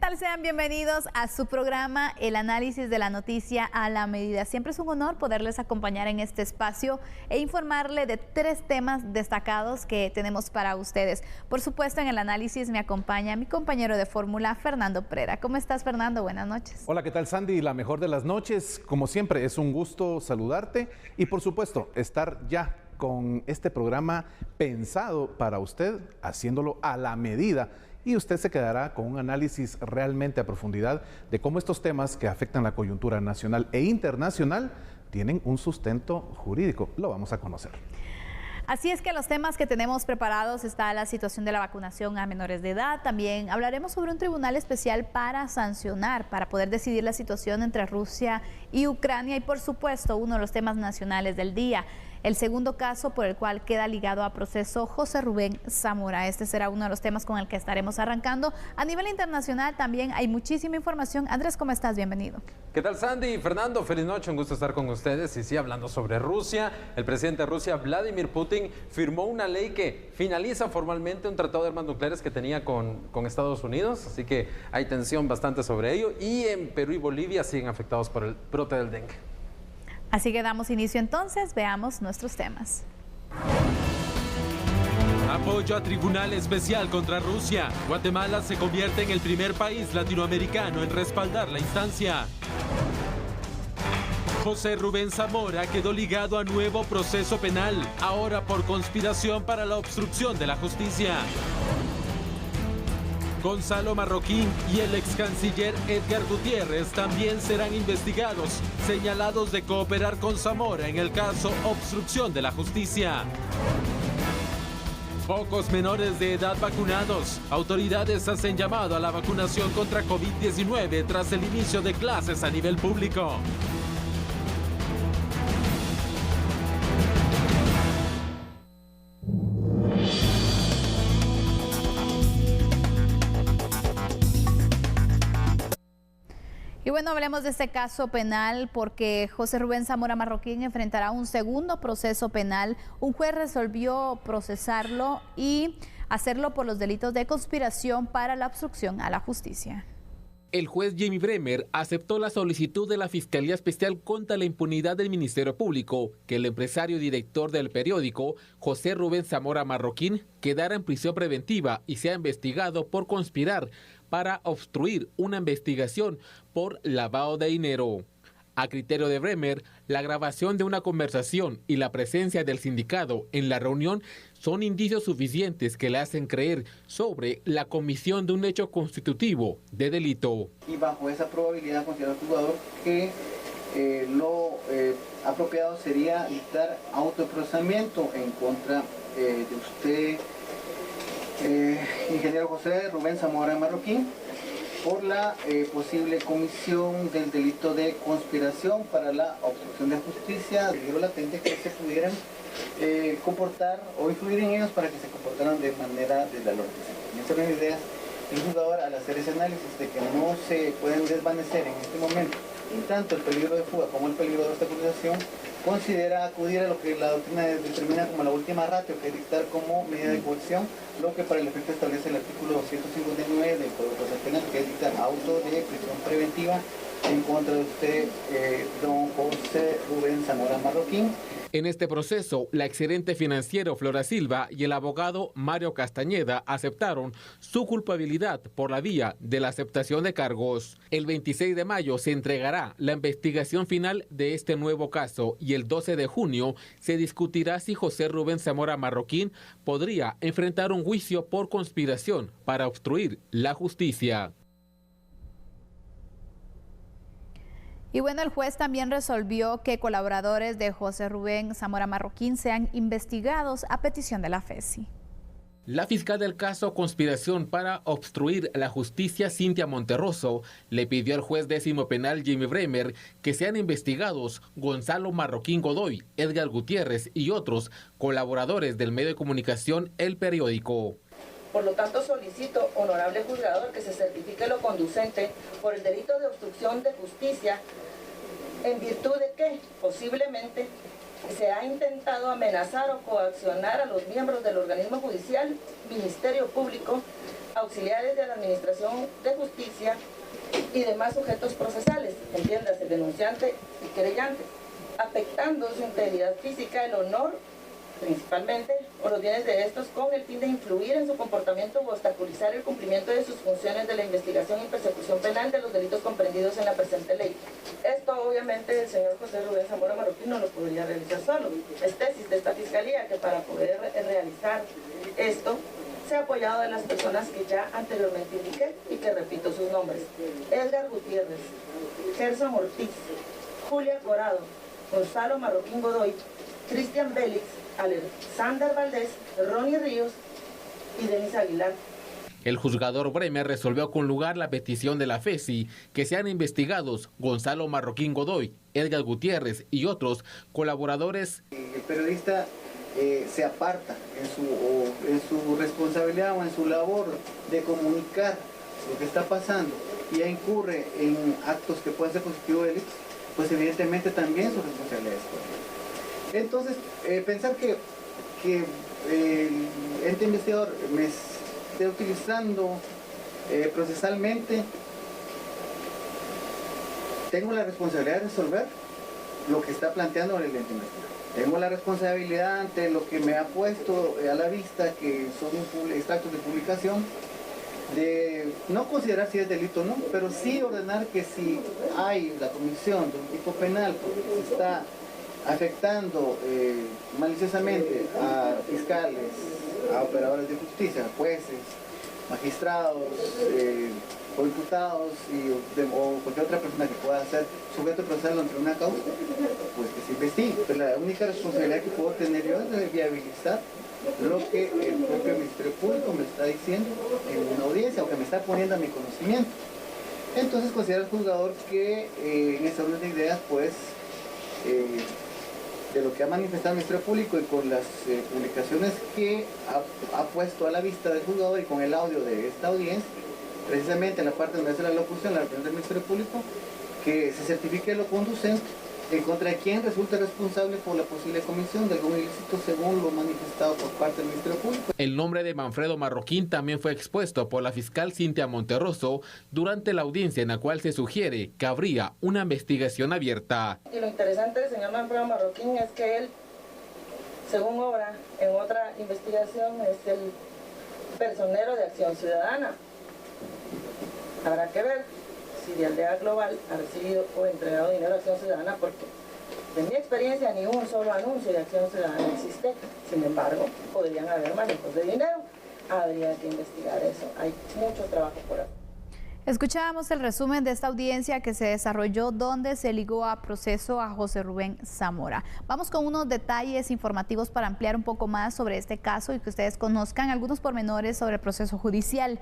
tal? Sean bienvenidos a su programa El Análisis de la Noticia a la Medida. Siempre es un honor poderles acompañar en este espacio e informarle de 3 temas destacados que tenemos para ustedes. Por supuesto, en el análisis me acompaña mi compañero de fórmula, Fernando Prera. ¿Cómo estás, Fernando? Buenas noches. Hola, ¿qué tal, Sandy? La mejor de las noches. Como siempre, es un gusto saludarte y, por supuesto, estar ya con este programa pensado para usted, haciéndolo a la medida. Y usted se quedará con un análisis realmente a profundidad de cómo estos temas que afectan la coyuntura nacional e internacional tienen un sustento jurídico. Lo vamos a conocer. Así es que los temas que tenemos preparados está la situación de la vacunación a menores de edad. También hablaremos sobre un tribunal especial para sancionar, para poder decidir la situación entre Rusia y Ucrania. Y por supuesto, uno de los temas nacionales del día, el segundo caso por el cual queda ligado a proceso José Rubén Zamora. Este será uno de los temas con el que estaremos arrancando. A nivel internacional también hay muchísima información. Andrés, ¿cómo estás? Bienvenido. ¿Qué tal, Sandy? Fernando, feliz noche, un gusto estar con ustedes. Y sí, hablando sobre Rusia, el presidente de Rusia, Vladimir Putin, firmó una ley que finaliza formalmente un tratado de armas nucleares que tenía con Estados Unidos. Así que hay tensión bastante sobre ello. Y en Perú y Bolivia siguen afectados por el brote del dengue. Así que damos inicio entonces, veamos nuestros temas. Apoyo a tribunal especial contra Rusia. Guatemala se convierte en el primer país latinoamericano en respaldar la instancia. José Rubén Zamora quedó ligado a nuevo proceso penal, ahora por conspiración para la obstrucción de la justicia. Gonzalo Marroquín y el ex canciller Edgar Gutiérrez también serán investigados, señalados de cooperar con Zamora en el caso obstrucción de la justicia. Pocos menores de edad vacunados. Autoridades hacen llamado a la vacunación contra COVID-19 tras el inicio de clases a nivel público. Y bueno, hablemos de este caso penal porque José Rubén Zamora Marroquín enfrentará un segundo proceso penal. Un juez resolvió procesarlo y hacerlo por los delitos de conspiración para la obstrucción a la justicia. El juez Jimmy Bremer aceptó la solicitud de la Fiscalía Especial contra la impunidad del Ministerio Público que el empresario y director del periódico, José Rubén Zamora Marroquín, quedara en prisión preventiva y sea investigado por conspirar para obstruir una investigación por lavado de dinero. A criterio de Bremer, la grabación de una conversación y la presencia del sindicado en la reunión son indicios suficientes que le hacen creer sobre la comisión de un hecho constitutivo de delito. Y bajo esa probabilidad considera el juzgador que lo apropiado sería dictar autoprocesamiento en contra de usted, ingeniero José Rubén Zamora Marroquín, por la posible comisión del delito de conspiración para la obstrucción de justicia, peligro latente que se pudieran comportar o influir en ellos para que se comportaran de manera desvalorante. En estas ideas, el juzgador, al hacer ese análisis de que no se pueden desvanecer en este momento tanto el peligro de fuga como el peligro de obstaculización, considera acudir a lo que la doctrina determina como la última ratio, que es dictar como medida de coerción, lo que para el efecto establece el artículo 259 del Código Procesal Penal, que es dictar auto de prisión preventiva en contra de usted, don José Rubén Zamora Marroquín. En este proceso, la exgerente financiero Flora Silva y el abogado Mario Castañeda aceptaron su culpabilidad por la vía de la aceptación de cargos. El 26 de mayo se entregará la investigación final de este nuevo caso y el 12 de junio se discutirá si José Rubén Zamora Marroquín podría enfrentar un juicio por conspiración para obstruir la justicia. Y bueno, el juez también resolvió que colaboradores de José Rubén Zamora Marroquín sean investigados a petición de la FESI. La fiscal del caso Conspiración para obstruir la justicia, Cintia Monterroso, le pidió al juez décimo penal Jimmy Bremer que sean investigados Gonzalo Marroquín Godoy, Edgar Gutiérrez y otros colaboradores del medio de comunicación El Periódico. Por lo tanto, solicito, honorable juzgador, que se certifique lo conducente por el delito de obstrucción de justicia, en virtud de que, posiblemente, se ha intentado amenazar o coaccionar a los miembros del organismo judicial, Ministerio Público, auxiliares de la Administración de Justicia y demás sujetos procesales, entiéndase, denunciante y querellante, afectando su integridad física, el honor, principalmente, o los bienes de estos, con el fin de influir en su comportamiento o obstaculizar el cumplimiento de sus funciones de la investigación y persecución penal de los delitos comprendidos en la presente ley. Esto, obviamente, el señor José Rubén Zamora Marroquín no lo podría realizar solo. Es tesis de esta Fiscalía que para poder realizar esto se ha apoyado de las personas que ya anteriormente indiqué y que repito sus nombres: Edgar Gutiérrez, Gerson Ortiz, Julia Corado, Gonzalo Marroquín Godoy, Cristian Bélix, Alexander Valdés, Ronnie Ríos y Denis Aguilar. El juzgador Bremer resolvió con lugar la petición de la FECI que sean investigados Gonzalo Marroquín Godoy, Edgar Gutiérrez y otros colaboradores. El periodista se aparta en su responsabilidad o en su labor de comunicar lo que está pasando y ya incurre en actos que pueden ser constitutivos de delitos, pues evidentemente también su responsabilidad es correcta. Entonces, pensar que el ente investigador me esté utilizando procesalmente, tengo la responsabilidad de resolver lo que está planteando el ente investigador. Tengo la responsabilidad ante lo que me ha puesto a la vista, que son extractos de publicación, de no considerar si es delito o no, pero sí ordenar que si hay la comisión de un tipo penal porque se está afectando maliciosamente a fiscales, a operadores de justicia, a jueces, magistrados, o imputados o cualquier otra persona que pueda ser sujeto procesal ante una causa, pues que se investigue. Pero la única responsabilidad que puedo tener yo es de viabilizar lo que el propio Ministerio Público me está diciendo en una audiencia o que me está poniendo a mi conocimiento. Entonces considera el juzgador que en esa orden de ideas, pues, de lo que ha manifestado el Ministerio Público y con las publicaciones que ha puesto a la vista del juzgador y con el audio de esta audiencia, precisamente en la parte donde hace la locución, la representación del Ministerio Público, que se certifique lo conducente en contra de quien resulte responsable por la posible comisión de algún ilícito según lo manifestado por parte del Ministerio Público. El nombre de Manfredo Marroquín también fue expuesto por la fiscal Cintia Monterroso durante la audiencia en la cual se sugiere que habría una investigación abierta. Y lo interesante del señor Manfredo Marroquín es que él, según obra en otra investigación, es el personero de Acción Ciudadana. Habrá que ver si de Aldea Global ha recibido o entregado dinero a Acción Ciudadana, porque en mi experiencia ni un solo anuncio de Acción Ciudadana existe. Sin embargo, podrían haber manejos de dinero. Habría que investigar eso. Hay mucho trabajo por hacer. Escuchábamos el resumen de esta audiencia que se desarrolló donde se ligó a proceso a José Rubén Zamora. Vamos con unos detalles informativos para ampliar un poco más sobre este caso y que ustedes conozcan algunos pormenores sobre el proceso judicial.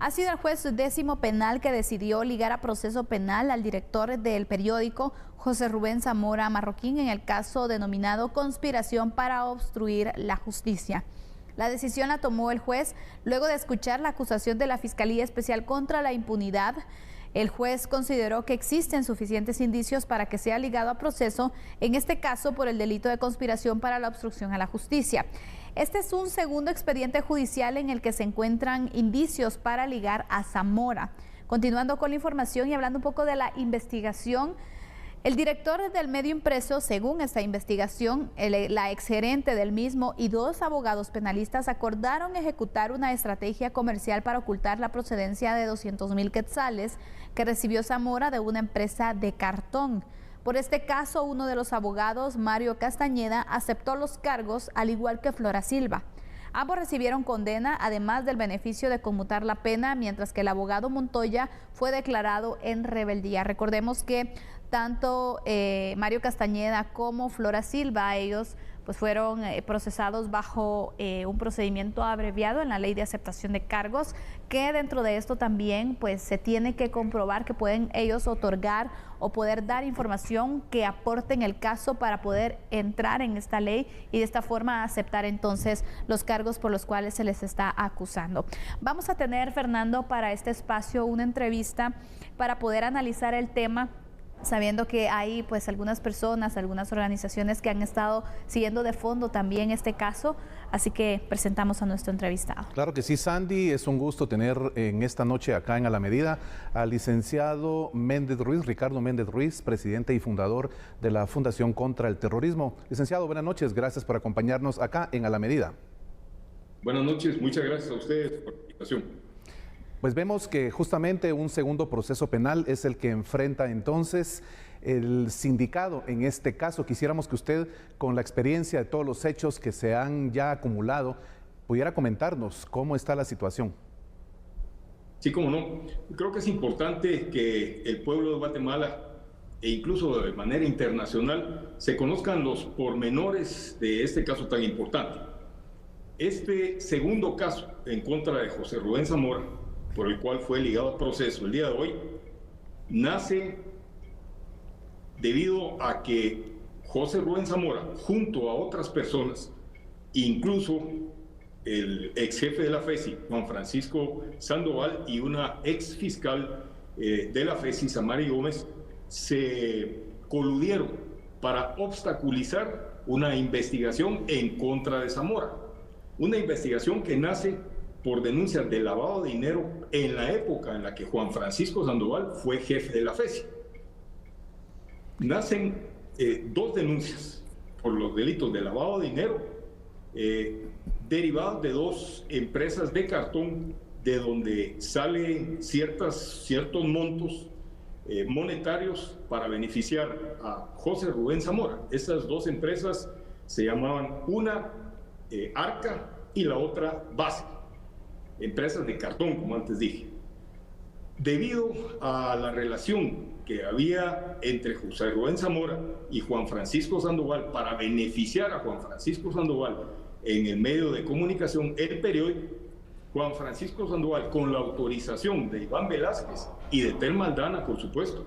Ha sido el juez 10º penal que decidió ligar a proceso penal al director del periódico, José Rubén Zamora Marroquín, en el caso denominado conspiración para obstruir la justicia. La decisión la tomó el juez luego de escuchar la acusación de la Fiscalía Especial contra la Impunidad. El juez consideró que existen suficientes indicios para que sea ligado a proceso, en este caso por el delito de conspiración para la obstrucción a la justicia. Este es un segundo expediente judicial en el que se encuentran indicios para ligar a Zamora. Continuando con la información y hablando un poco de la investigación, el director del medio impreso, según esta investigación, la exgerente del mismo y 2 abogados penalistas acordaron ejecutar una estrategia comercial para ocultar la procedencia de 200,000 quetzales que recibió Zamora de una empresa de cartón. Por este caso, uno de los abogados, Mario Castañeda, aceptó los cargos, al igual que Flora Silva. Ambos recibieron condena, además del beneficio de conmutar la pena, mientras que el abogado Montoya fue declarado en rebeldía. Recordemos que tanto Mario Castañeda como Flora Silva, ellos pues fueron procesados bajo un procedimiento abreviado en la Ley de Aceptación de Cargos, que dentro de esto también pues se tiene que comprobar que pueden ellos otorgar o poder dar información que aporten el caso para poder entrar en esta ley y de esta forma aceptar entonces los cargos por los cuales se les está acusando. Vamos a tener, Fernando, para este espacio una entrevista para poder analizar el tema sabiendo que hay pues algunas personas, algunas organizaciones que han estado siguiendo de fondo también este caso, así que presentamos a nuestro entrevistado. Claro que sí, Sandy, es un gusto tener en esta noche acá en A la Medida al licenciado Méndez Ruiz, Ricardo Méndez Ruiz, presidente y fundador de la Fundación contra el Terrorismo. Licenciado, buenas noches, gracias por acompañarnos acá en A la Medida. Buenas noches, muchas gracias a ustedes por la invitación. Pues vemos que justamente un segundo proceso penal es el que enfrenta entonces el sindicado en este caso. Quisiéramos que usted, con la experiencia de todos los hechos que se han ya acumulado, pudiera comentarnos cómo está la situación. Sí, cómo no. Creo que es importante que el pueblo de Guatemala e incluso de manera internacional se conozcan los pormenores de este caso tan importante. Este segundo caso en contra de José Rubén Zamora, por el cual fue ligado al proceso el día de hoy, nace debido a que José Rubén Zamora, junto a otras personas, incluso el ex jefe de la FESI, Juan Francisco Sandoval, y una ex fiscal de la FESI, Samari Gómez, se coludieron para obstaculizar una investigación en contra de Zamora. Una investigación que nace por denuncias de lavado de dinero en la época en la que Juan Francisco Sandoval fue jefe de la FESI. Nacen dos denuncias por los delitos de lavado de dinero derivados de dos empresas de cartón de donde salen ciertos montos monetarios para beneficiar a José Rubén Zamora. Estas dos empresas se llamaban una Arca y la otra Base. Empresas de cartón, como antes dije. Debido a la relación que había entre José Rubén Zamora y Juan Francisco Sandoval para beneficiar a Juan Francisco Sandoval en el medio de comunicación, el periódico, Juan Francisco Sandoval, con la autorización de Iván Velázquez y de Telma Aldana, por supuesto,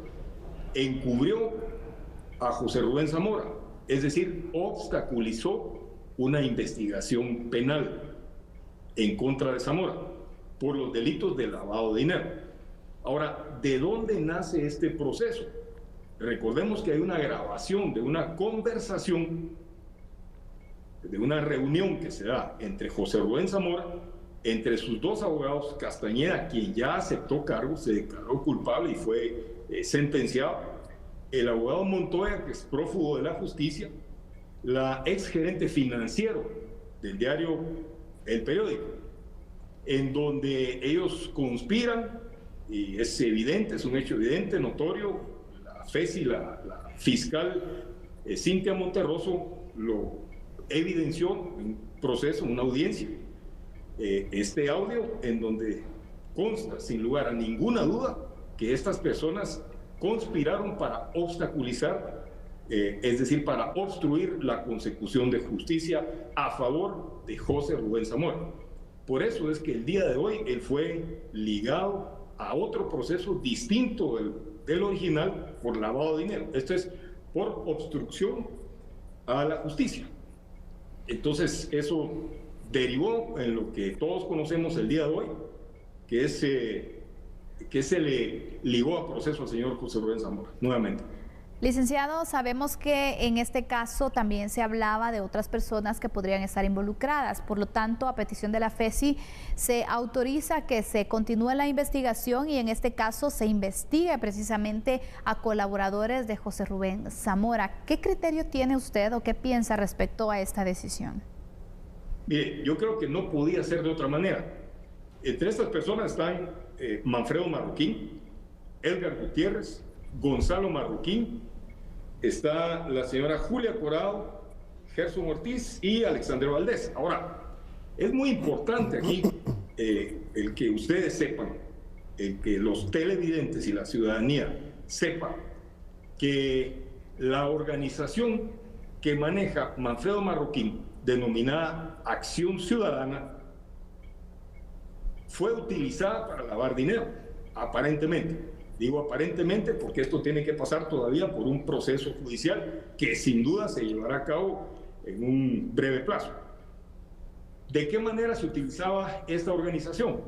encubrió a José Rubén Zamora, es decir, obstaculizó una investigación penal en contra de Zamora por los delitos de lavado de dinero. Ahora, ¿de dónde nace este proceso? Recordemos que hay una grabación de una conversación, de una reunión que se da entre José Rubén Zamora, entre sus dos abogados, Castañeda, quien ya aceptó cargo, se declaró culpable y fue sentenciado, el abogado Montoya, que es prófugo de la justicia, la ex gerente financiero del diario El Periódico, en donde ellos conspiran, y es evidente, es un hecho evidente, notorio, la FESI, la fiscal Cintia Monterroso lo evidenció en un proceso, en una audiencia, este audio en donde consta sin lugar a ninguna duda que estas personas conspiraron para obstaculizar, es decir, para obstruir la consecución de justicia a favor de José Rubén Zamora. Por eso es que el día de hoy él fue ligado a otro proceso distinto del original por lavado de dinero. Esto es por obstrucción a la justicia. Entonces eso derivó en lo que todos conocemos el día de hoy, que se le ligó a proceso al señor José Rubén Zamora, nuevamente. Licenciado, sabemos que en este caso también se hablaba de otras personas que podrían estar involucradas. Por lo tanto, a petición de la FESI, se autoriza que se continúe la investigación y en este caso se investigue precisamente a colaboradores de José Rubén Zamora. ¿Qué criterio tiene usted o qué piensa respecto a esta decisión? Mire, yo creo que no podía ser de otra manera. Entre estas personas están Manfredo Marroquín, Edgar Gutiérrez, Gonzalo Marroquín, está la señora Julia Corado, Gerson Ortiz y Alexander Valdés. Ahora, es muy importante aquí el que ustedes sepan, el que los televidentes y la ciudadanía sepan que la organización que maneja Manfredo Marroquín, denominada Acción Ciudadana, fue utilizada para lavar dinero, aparentemente. Digo aparentemente porque esto tiene que pasar todavía por un proceso judicial que sin duda se llevará a cabo en un breve plazo. ¿De qué manera se utilizaba esta organización?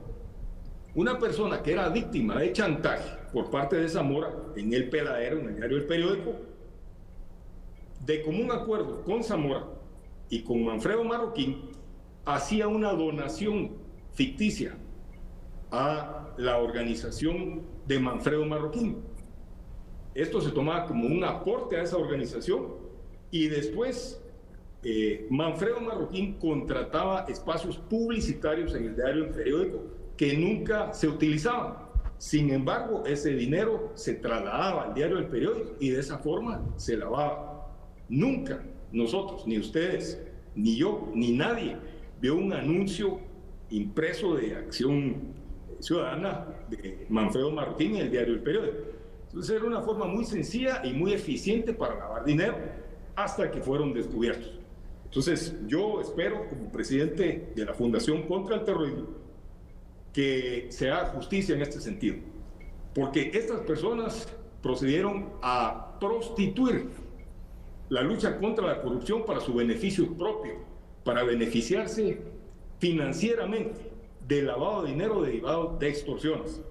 una persona que era víctima de chantaje por parte de Zamora en El Peladero, en el diario El Periódico, de común acuerdo con Zamora y con Manfredo Marroquín, hacía una donación ficticia a la organización de Manfredo Marroquín. Esto se tomaba como un aporte a esa organización y después Manfredo Marroquín contrataba espacios publicitarios en el diario El Periódico que nunca se utilizaban. Sin embargo, ese dinero se trasladaba al diario El Periódico y de esa forma se lavaba. Nunca nosotros, ni ustedes, ni yo, ni nadie vio un anuncio impreso de Acción Ciudadana de Manfredo Marroquín en el diario El Periódico. Entonces era una forma muy sencilla y muy eficiente para lavar dinero hasta que fueron descubiertos. Entonces yo espero, como presidente de la Fundación contra el Terrorismo, que se haga justicia en este sentido, porque estas personas procedieron a prostituir la lucha contra la corrupción para su beneficio propio, para beneficiarse financieramente del lavado de dinero derivado de extorsiones.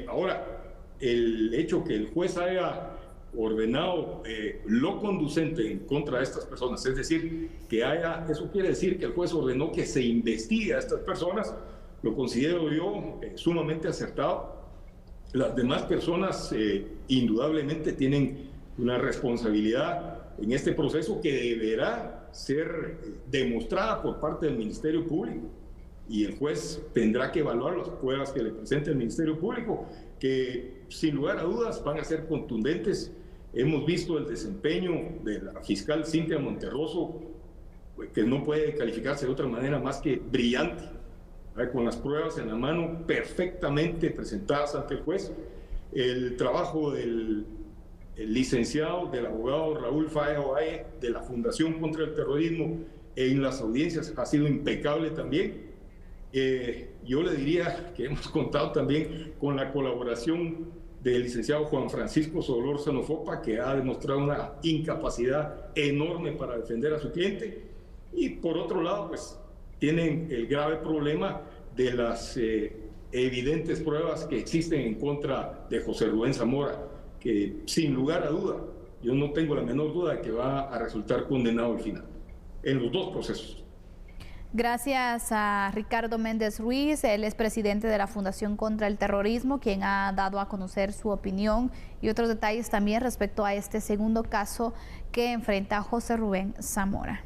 Ahora, el hecho que el juez haya ordenado lo conducente en contra de estas personas, es decir, que haya, eso quiere decir que el juez ordenó que se investigue a estas personas, lo considero yo sumamente acertado. Las demás personas indudablemente tienen una responsabilidad en este proceso que deberá ser demostrada por parte del Ministerio Público, y el juez tendrá que evaluar las pruebas que le presente el Ministerio Público, que sin lugar a dudas van a ser contundentes. Hemos visto el desempeño de la fiscal Cintia Monterroso, que no puede calificarse de otra manera más que brillante, con las pruebas en la mano perfectamente presentadas ante el juez. El trabajo del licenciado, del abogado Raúl Faja Ovalle, de la Fundación contra el Terrorismo, en las audiencias ha sido impecable también. Yo le diría que hemos contado también con la colaboración del licenciado Juan Francisco Solórzano Fopa, que ha demostrado una incapacidad enorme para defender a su cliente. Y por otro lado, pues tienen el grave problema de las evidentes pruebas que existen en contra de José Rubén Zamora, que sin lugar a duda, yo no tengo la menor duda de que va a resultar condenado al final, en los dos procesos. Gracias a Ricardo Méndez Ruiz, él es presidente de la Fundación contra el Terrorismo, quien ha dado a conocer su opinión y otros detalles también respecto a este segundo caso que enfrenta a José Rubén Zamora.